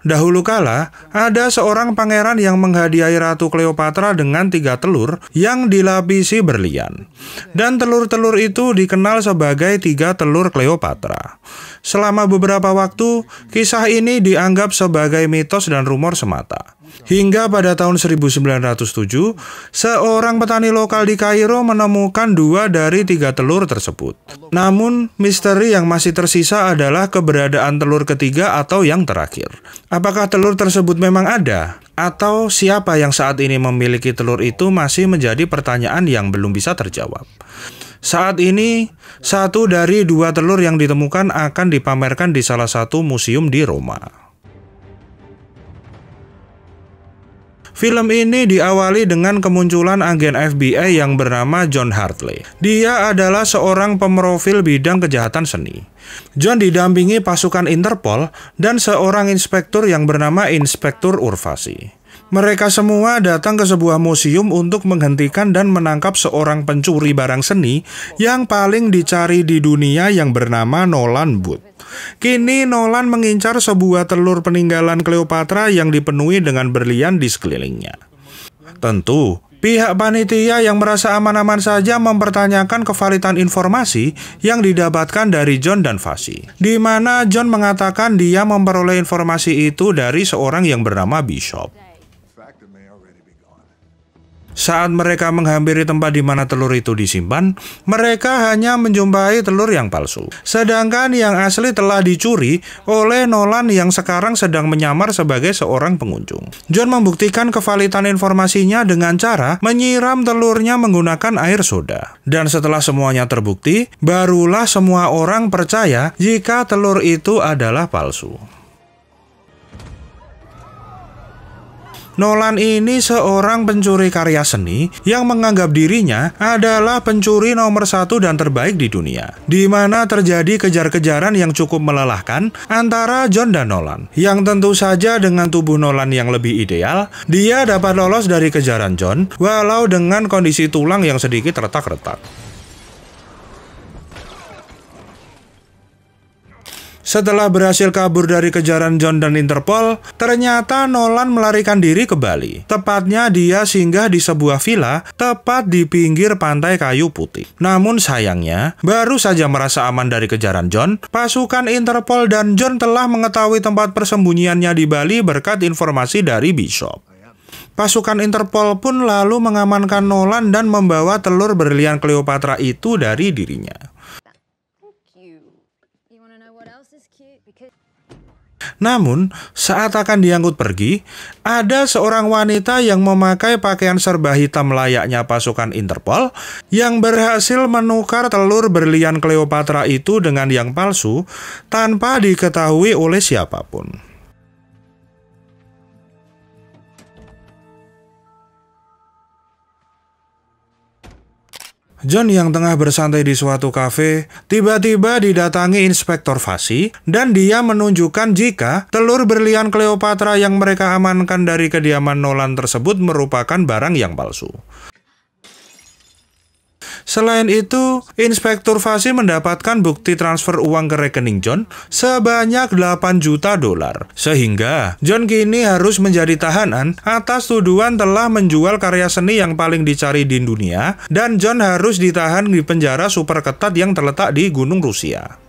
Dahulu kala, ada seorang pangeran yang menghadiahi Ratu Cleopatra dengan 3 telur yang dilapisi berlian. Dan telur-telur itu dikenal sebagai 3 telur Cleopatra. Selama beberapa waktu, kisah ini dianggap sebagai mitos dan rumor semata. Hingga pada tahun 1907, seorang petani lokal di Kairo menemukan 2 dari 3 telur tersebut. Namun, misteri yang masih tersisa adalah keberadaan telur ketiga atau yang terakhir. Apakah telur tersebut memang ada? Atau siapa yang saat ini memiliki telur itu masih menjadi pertanyaan yang belum bisa terjawab. Saat ini, 1 dari 2 telur yang ditemukan akan dipamerkan di salah satu museum di Roma. Film ini diawali dengan kemunculan agen FBI yang bernama John Hartley. Dia adalah seorang pemerofil bidang kejahatan seni. John didampingi pasukan Interpol dan seorang inspektur yang bernama Inspektur Urvasi. Mereka semua datang ke sebuah museum untuk menghentikan dan menangkap seorang pencuri barang seni yang paling dicari di dunia yang bernama Nolan Booth. Kini Nolan mengincar sebuah telur peninggalan Cleopatra yang dipenuhi dengan berlian di sekelilingnya. Tentu, pihak panitia yang merasa aman-aman saja mempertanyakan kevalidan informasi yang didapatkan dari John dan Vasi, di mana John mengatakan dia memperoleh informasi itu dari seorang yang bernama Bishop. Saat mereka menghampiri tempat di mana telur itu disimpan, mereka hanya menjumpai telur yang palsu. Sedangkan yang asli telah dicuri oleh Nolan yang sekarang sedang menyamar sebagai seorang pengunjung. John membuktikan kevalidan informasinya dengan cara menyiram telurnya menggunakan air soda. Dan setelah semuanya terbukti, barulah semua orang percaya jika telur itu adalah palsu. Nolan ini seorang pencuri karya seni yang menganggap dirinya adalah pencuri nomor 1 dan terbaik di dunia, di mana terjadi kejar-kejaran yang cukup melelahkan antara John dan Nolan. Yang tentu saja dengan tubuh Nolan yang lebih ideal, dia dapat lolos dari kejaran John walau dengan kondisi tulang yang sedikit retak-retak. Setelah berhasil kabur dari kejaran John dan Interpol, ternyata Nolan melarikan diri ke Bali. Tepatnya dia singgah di sebuah villa tepat di pinggir pantai kayu putih. Namun sayangnya, baru saja merasa aman dari kejaran John, pasukan Interpol dan John telah mengetahui tempat persembunyiannya di Bali berkat informasi dari Bishop. Pasukan Interpol pun lalu mengamankan Nolan dan membawa telur berlian Cleopatra itu dari dirinya. Namun, saat akan diangkut pergi, ada seorang wanita yang memakai pakaian serba hitam layaknya pasukan Interpol yang berhasil menukar telur berlian Cleopatra itu dengan yang palsu tanpa diketahui oleh siapapun. John yang tengah bersantai di suatu kafe, tiba-tiba didatangi Inspektur Vasi dan dia menunjukkan jika telur berlian Cleopatra yang mereka amankan dari kediaman Nolan tersebut merupakan barang yang palsu. Selain itu, Inspektur Vasi mendapatkan bukti transfer uang ke rekening John sebanyak 8 juta dolar. Sehingga, John kini harus menjadi tahanan atas tuduhan telah menjual karya seni yang paling dicari di dunia, dan John harus ditahan di penjara super ketat yang terletak di Gunung Rusia.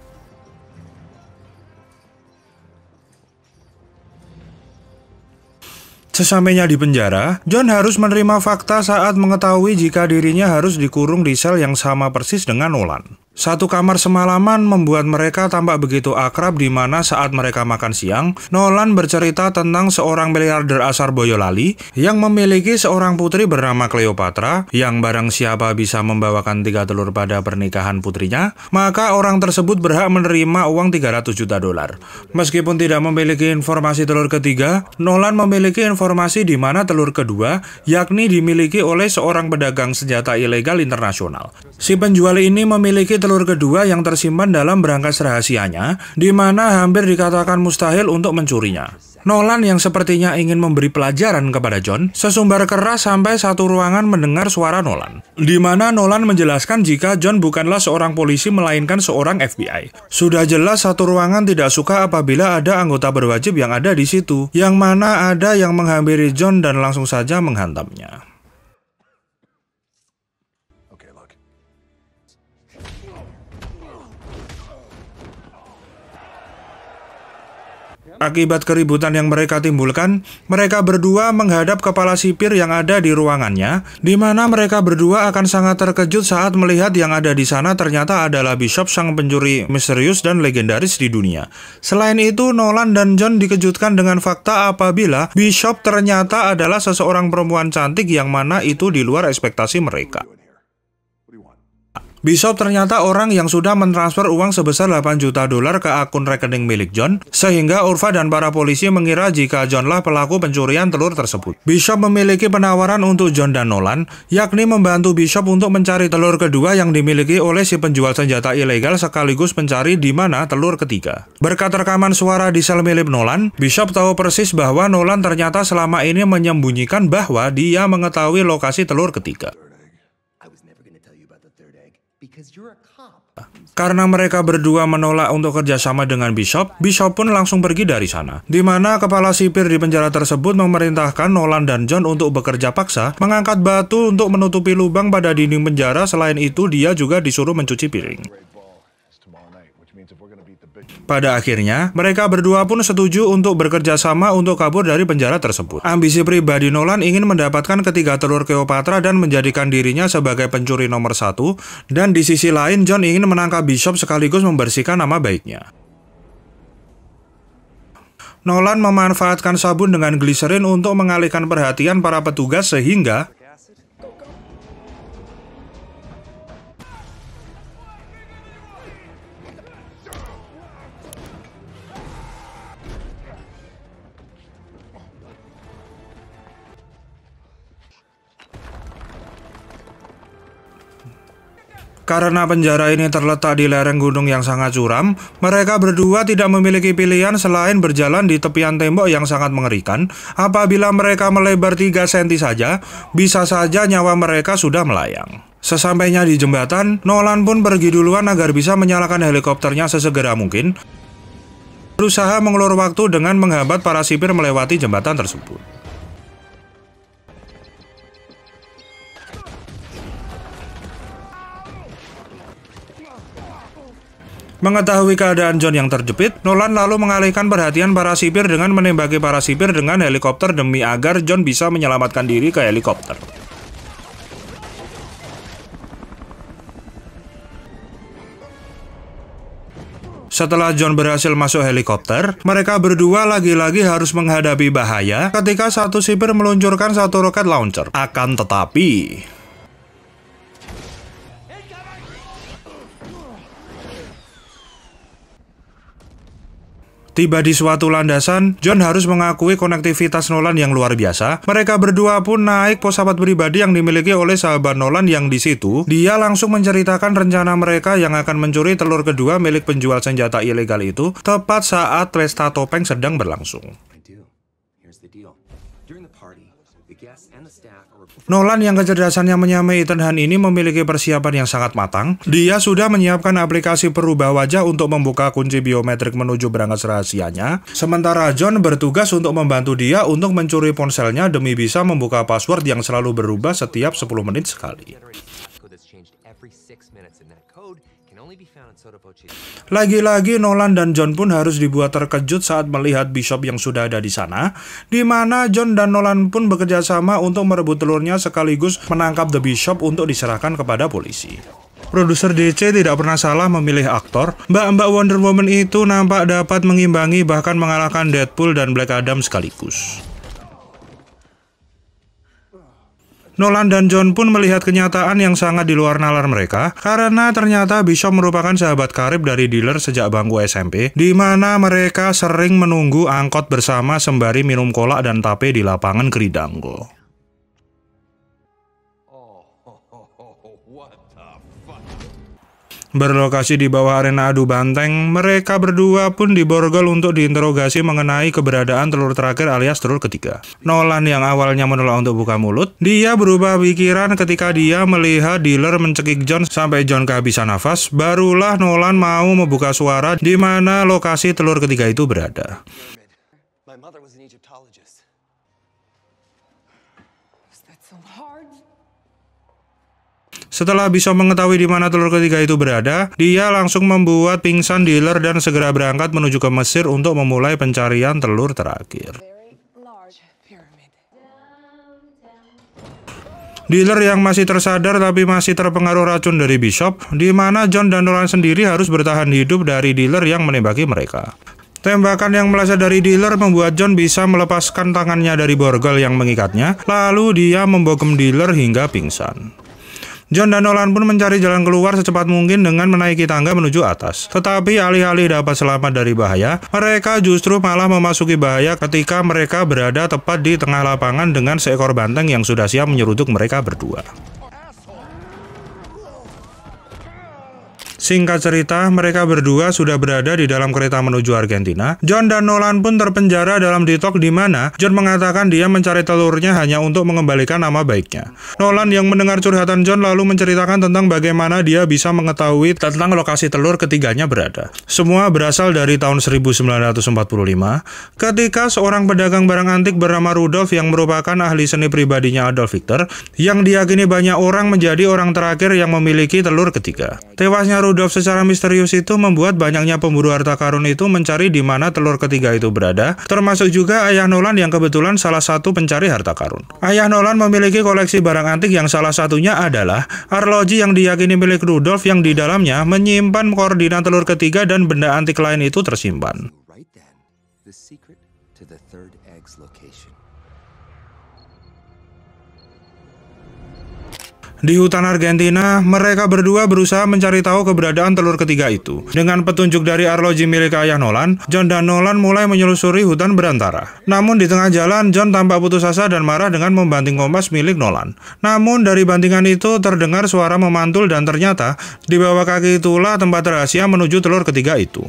Sesampainya di penjara, John harus menerima fakta saat mengetahui jika dirinya harus dikurung di sel yang sama persis dengan Nolan. Satu kamar semalaman membuat mereka tampak begitu akrab, di mana saat mereka makan siang, Nolan bercerita tentang seorang miliarder asal Boyolali yang memiliki seorang putri bernama Cleopatra, yang barang siapa bisa membawakan 3 telur pada pernikahan putrinya, maka orang tersebut berhak menerima uang 300 juta dolar. Meskipun tidak memiliki informasi telur ketiga, Nolan memiliki informasi di mana telur kedua, yakni dimiliki oleh seorang pedagang senjata ilegal internasional. Si penjual ini memiliki telur kedua yang tersimpan dalam berangkas rahasianya, di mana hampir dikatakan mustahil untuk mencurinya. Nolan yang sepertinya ingin memberi pelajaran kepada John, sesumbar keras sampai satu ruangan mendengar suara Nolan. Di mana Nolan menjelaskan jika John bukanlah seorang polisi melainkan seorang FBI. Sudah jelas satu ruangan tidak suka apabila ada anggota berwajib yang ada di situ, yang mana ada yang menghampiri John dan langsung saja menghantamnya. Akibat keributan yang mereka timbulkan, mereka berdua menghadap kepala sipir yang ada di ruangannya, di mana mereka berdua akan sangat terkejut saat melihat yang ada di sana ternyata adalah Bishop, sang pencuri misterius dan legendaris di dunia. Selain itu, Nolan dan John dikejutkan dengan fakta apabila Bishop ternyata adalah seseorang perempuan cantik yang mana itu di luar ekspektasi mereka. Bishop ternyata orang yang sudah mentransfer uang sebesar 8 juta dolar ke akun rekening milik John, sehingga Urva dan para polisi mengira jika Johnlah pelaku pencurian telur tersebut. Bishop memiliki penawaran untuk John dan Nolan, yakni membantu Bishop untuk mencari telur kedua yang dimiliki oleh si penjual senjata ilegal sekaligus pencari di mana telur ketiga. Berkat rekaman suara di sel milik Nolan, Bishop tahu persis bahwa Nolan ternyata selama ini menyembunyikan bahwa dia mengetahui lokasi telur ketiga. Karena mereka berdua menolak untuk kerjasama dengan Bishop, Bishop pun langsung pergi dari sana. Di mana kepala sipir di penjara tersebut memerintahkan Nolan dan John untuk bekerja paksa, mengangkat batu untuk menutupi lubang pada dinding penjara. Selain itu, dia juga disuruh mencuci piring. Pada akhirnya, mereka berdua pun setuju untuk bekerja sama untuk kabur dari penjara tersebut. Ambisi pribadi Nolan ingin mendapatkan ketiga telur Cleopatra dan menjadikan dirinya sebagai pencuri nomor 1, dan di sisi lain John ingin menangkap Bishop sekaligus membersihkan nama baiknya. Nolan memanfaatkan sabun dengan gliserin untuk mengalihkan perhatian para petugas sehingga karena penjara ini terletak di lereng gunung yang sangat curam, mereka berdua tidak memiliki pilihan selain berjalan di tepian tembok yang sangat mengerikan. Apabila mereka melebar 3 cm saja, bisa saja nyawa mereka sudah melayang. Sesampainya di jembatan, Nolan pun pergi duluan agar bisa menyalakan helikopternya sesegera mungkin, berusaha mengulur waktu dengan menghambat para sipir melewati jembatan tersebut. Mengetahui keadaan John yang terjepit, Nolan lalu mengalihkan perhatian para sipir dengan menembaki para sipir dengan helikopter demi agar John bisa menyelamatkan diri ke helikopter. Setelah John berhasil masuk helikopter, mereka berdua lagi-lagi harus menghadapi bahaya ketika satu sipir meluncurkan satu roket launcher. Akan tetapi tiba di suatu landasan, John harus mengakui konektivitas Nolan yang luar biasa. Mereka berdua pun naik pesawat pribadi yang dimiliki oleh sahabat Nolan yang di situ. Dia langsung menceritakan rencana mereka yang akan mencuri telur kedua milik penjual senjata ilegal itu tepat saat pesta topeng sedang berlangsung. Nolan yang kecerdasannya menyamai Ethan Hunt ini memiliki persiapan yang sangat matang. Dia sudah menyiapkan aplikasi perubah wajah untuk membuka kunci biometrik menuju berangkas rahasianya. Sementara John bertugas untuk membantu dia untuk mencuri ponselnya demi bisa membuka password yang selalu berubah setiap 10 menit sekali. Lagi-lagi Nolan dan John pun harus dibuat terkejut saat melihat Bishop yang sudah ada di sana, di mana John dan Nolan pun bekerja sama untuk merebut telurnya sekaligus menangkap The Bishop untuk diserahkan kepada polisi. Produser DC tidak pernah salah memilih aktor. Mbak-mbak Wonder Woman itu nampak dapat mengimbangi bahkan mengalahkan Deadpool dan Black Adam sekaligus. Nolan dan John pun melihat kenyataan yang sangat di luar nalar mereka, karena ternyata Bishop merupakan sahabat karib dari dealer sejak bangku SMP, di mana mereka sering menunggu angkot bersama sembari minum kolak dan tape di lapangan Kridanggo. Berlokasi di bawah arena adu banteng, mereka berdua pun diborgol untuk diinterogasi mengenai keberadaan telur terakhir alias telur ketiga. Nolan yang awalnya menolak untuk buka mulut, dia berubah pikiran ketika dia melihat dealer mencekik John sampai John kehabisan nafas. Barulah Nolan mau membuka suara di mana lokasi telur ketiga itu berada. Setelah bisa mengetahui di mana telur ketiga itu berada, dia langsung membuat pingsan dealer dan segera berangkat menuju ke Mesir untuk memulai pencarian telur terakhir. Dealer yang masih tersadar tapi masih terpengaruh racun dari Bishop, di mana John dan Nolan sendiri harus bertahan hidup dari dealer yang menembaki mereka. Tembakan yang meleset dari dealer membuat John bisa melepaskan tangannya dari borgol yang mengikatnya, lalu dia membogem dealer hingga pingsan. John dan Nolan pun mencari jalan keluar secepat mungkin dengan menaiki tangga menuju atas. Tetapi alih-alih dapat selamat dari bahaya, mereka justru malah memasuki bahaya ketika mereka berada tepat di tengah lapangan dengan seekor banteng yang sudah siap menyeruduk mereka berdua. Singkat cerita, mereka berdua sudah berada di dalam kereta menuju Argentina. John dan Nolan pun terpenjara dalam ditok di mana John mengatakan dia mencari telurnya hanya untuk mengembalikan nama baiknya. Nolan yang mendengar curhatan John lalu menceritakan tentang bagaimana dia bisa mengetahui tentang lokasi telur ketiganya berada. Semua berasal dari tahun 1945, ketika seorang pedagang barang antik bernama Rudolf yang merupakan ahli seni pribadinya Adolf Hitler, yang diyakini banyak orang menjadi orang terakhir yang memiliki telur ketiga. Tewasnya Rudolf secara misterius itu membuat banyaknya pemburu harta karun itu mencari di mana telur ketiga itu berada, termasuk juga ayah Nolan yang kebetulan salah satu pencari harta karun. Ayah Nolan memiliki koleksi barang antik yang salah satunya adalah arloji yang diyakini milik Rudolf yang di dalamnya menyimpan koordinat telur ketiga dan benda antik lain itu tersimpan. Di hutan Argentina, mereka berdua berusaha mencari tahu keberadaan telur ketiga itu. Dengan petunjuk dari arloji milik ayah Nolan, John dan Nolan mulai menyelusuri hutan belantara. Namun di tengah jalan, John tampak putus asa dan marah dengan membanting kompas milik Nolan. Namun dari bantingan itu terdengar suara memantul dan ternyata di bawah kaki itulah tempat rahasia menuju telur ketiga itu.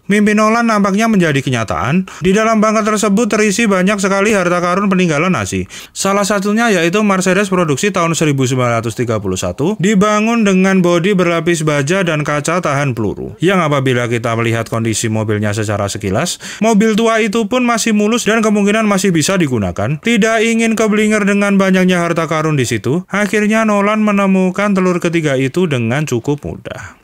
Mimpi Nolan nampaknya menjadi kenyataan. Di dalam bunker tersebut terisi banyak sekali harta karun peninggalan Nazi. Salah satunya yaitu Mercedes produksi tahun 1931, dibangun dengan bodi berlapis baja dan kaca tahan peluru. Yang apabila kita melihat kondisi mobilnya secara sekilas, mobil tua itu pun masih mulus dan kemungkinan masih bisa digunakan. Tidak ingin keblinger dengan banyaknya harta karun di situ, akhirnya Nolan menemukan telur ketiga itu dengan cukup mudah.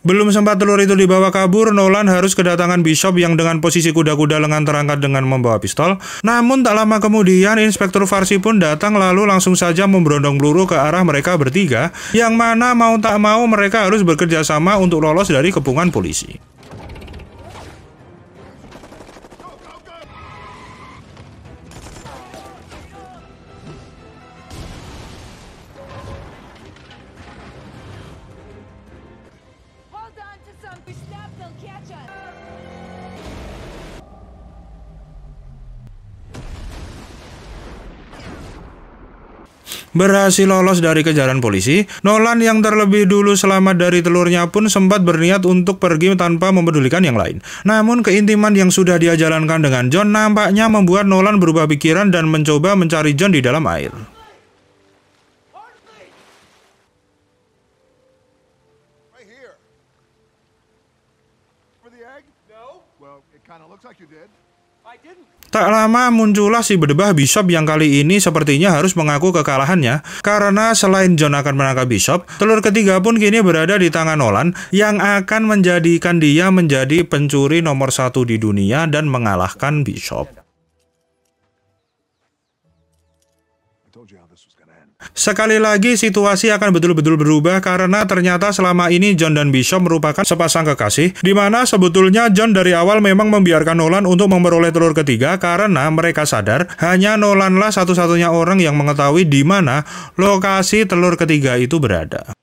Belum sempat telur itu dibawa kabur, Nolan harus kedatangan Bishop yang dengan posisi kuda-kuda lengan terangkat dengan membawa pistol. Namun tak lama kemudian Inspektur Farsi pun datang lalu langsung saja memberondong peluru ke arah mereka bertiga, yang mana mau tak mau mereka harus bekerja sama untuk lolos dari kepungan polisi. Berhasil lolos dari kejaran polisi, Nolan yang terlebih dulu selamat dari telurnya pun sempat berniat untuk pergi tanpa mempedulikan yang lain. Namun keintiman yang sudah dia jalankan dengan John nampaknya membuat Nolan berubah pikiran dan mencoba mencari John di dalam air. Tak lama muncullah si berdebah Bishop yang kali ini sepertinya harus mengaku kekalahannya, karena selain John akan menangkap Bishop, telur ketiga pun kini berada di tangan Nolan yang akan menjadikan dia menjadi pencuri nomor 1 di dunia dan mengalahkan Bishop. Sekali lagi situasi akan betul-betul berubah karena ternyata selama ini John dan Bishop merupakan sepasang kekasih, di mana sebetulnya John dari awal memang membiarkan Nolan untuk memperoleh telur ketiga karena mereka sadar hanya Nolanlah satu-satunya orang yang mengetahui di mana lokasi telur ketiga itu berada.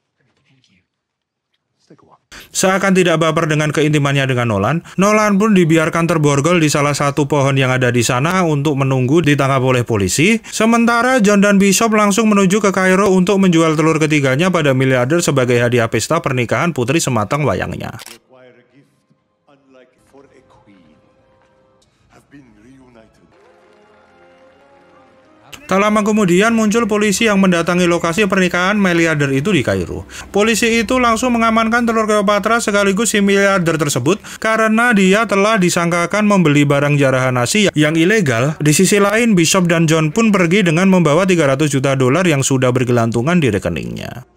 Seakan tidak baper dengan keintimannya dengan Nolan, Nolan pun dibiarkan terborgol di salah satu pohon yang ada di sana untuk menunggu ditangkap oleh polisi. Sementara John dan Bishop langsung menuju ke Kairo untuk menjual telur ketiganya pada miliarder sebagai hadiah pesta pernikahan putri sematang wayangnya. Tak lama kemudian muncul polisi yang mendatangi lokasi pernikahan miliarder itu di Kairo. Polisi itu langsung mengamankan telur Cleopatra sekaligus si miliarder tersebut karena dia telah disangkakan membeli barang jarahan nasi yang ilegal. Di sisi lain, Bishop dan John pun pergi dengan membawa 300 juta dolar yang sudah bergelantungan di rekeningnya.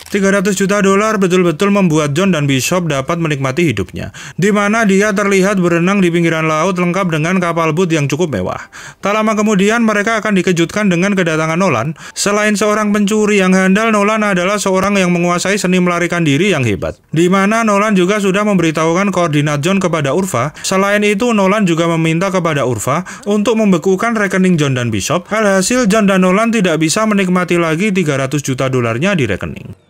300 juta dolar betul-betul membuat John dan Bishop dapat menikmati hidupnya, di mana dia terlihat berenang di pinggiran laut lengkap dengan kapal boot yang cukup mewah. Tak lama kemudian mereka akan dikejutkan dengan kedatangan Nolan. Selain seorang pencuri yang handal, Nolan adalah seorang yang menguasai seni melarikan diri yang hebat, di mana Nolan juga sudah memberitahukan koordinat John kepada Urfa. Selain itu, Nolan juga meminta kepada Urfa untuk membekukan rekening John dan Bishop. Alhasil, John dan Nolan tidak bisa menikmati lagi 300 juta dolarnya di rekening.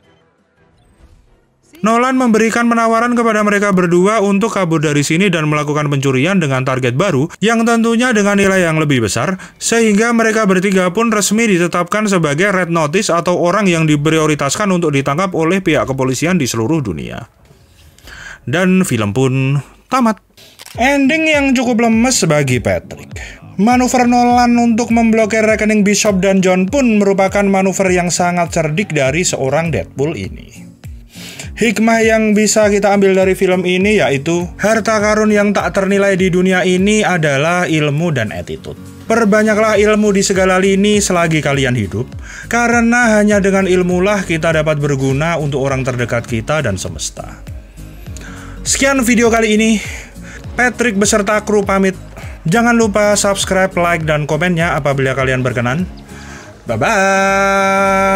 Nolan memberikan penawaran kepada mereka berdua untuk kabur dari sini dan melakukan pencurian dengan target baru yang tentunya dengan nilai yang lebih besar, sehingga mereka bertiga pun resmi ditetapkan sebagai red notice atau orang yang diprioritaskan untuk ditangkap oleh pihak kepolisian di seluruh dunia. Dan film pun tamat. Ending yang cukup lemes bagi Patrick. Manuver Nolan untuk memblokir rekening Bishop dan John pun merupakan manuver yang sangat cerdik dari seorang Deadpool ini. Hikmah yang bisa kita ambil dari film ini yaitu harta karun yang tak ternilai di dunia ini adalah ilmu dan attitude. Perbanyaklah ilmu di segala lini selagi kalian hidup, karena hanya dengan ilmulah kita dapat berguna untuk orang terdekat kita dan semesta. Sekian video kali ini, Patrick beserta kru pamit. Jangan lupa subscribe, like, dan komennya apabila kalian berkenan. Bye-bye!